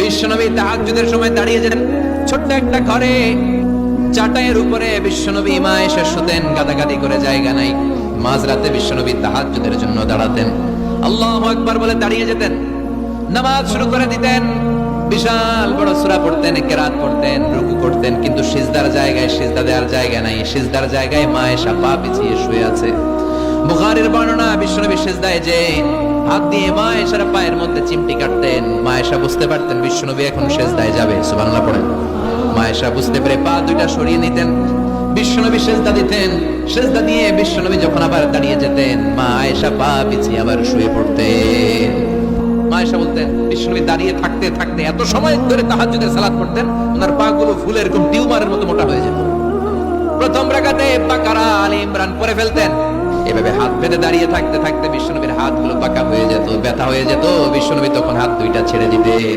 বিশ্বনবী তাহাজ্জুদের সময় দাঁড়িয়ে যেতেন ছোট্ট একটা ঘরে, চাটাইয়ের উপরে বিশ্বনবী মা এসে শুতেন, গাদাগাদি করে জায়গা নাই। মাঝরাতে বিশ্বনবী তাহাজ্জুদের জন্য দাঁড়াতেন, আল্লাহু আকবার বলে দাঁড়িয়ে যেতেন, নামাজ শুরু করে দিতেন। বিশাল বড় সূরা পড়তেন, কিরাত পড়তেন, রুকু করতেন, কিন্তু সিজদার জায়গায় সিজদা দেওয়ার জায়গা নাই। সিজদার জায়গায় মা এসে পা পিছিয়ে শুয়ে আছে। বুখারীর বর্ণনা, বিশ্বনবী সিজদায় যে হাত দিয়ে মা এসার পায়ের মধ্যে চিমটি কাটতেন, মা এসা বুঝতে পারতেন বিশ্বনবী এখন সিজদায় যাবে। সুবহানাল্লাহ পড়েন। মা এসা বুঝতে পেরে পা দুইটা সরিয়ে নিতেন, বিশ্বনবী সিজদা দিতেন। সিজদা দিয়ে বিশ্বনবী যখন আবার দাঁড়িয়ে যেতেন, মা এসা পা পিছিয়ে আবার শুয়ে পড়তেন। মা এসা বলতেন বিশ্বনবী দাঁড়িয়ে থাকতে থাকতে এত সময় ধরে তাহাজ্জুদের সালাত পড়তেন, ওনার পা গুলো ফুলের এরকম টিউমারের মতো মোটা হয়ে যেত। প্রথম রাকাতে বাকারা, আলে ইমরান পড়ে ফেলতেন। এভাবে হাত বেঁধে দাঁড়িয়ে থাকতে থাকতে বিশ্বনবীর হাতগুলো পাকা হয়ে যেত, ব্যথা হয়ে যেত। বিশ্বনবী তখন হাত দুইটা ছেড়ে দিতেন।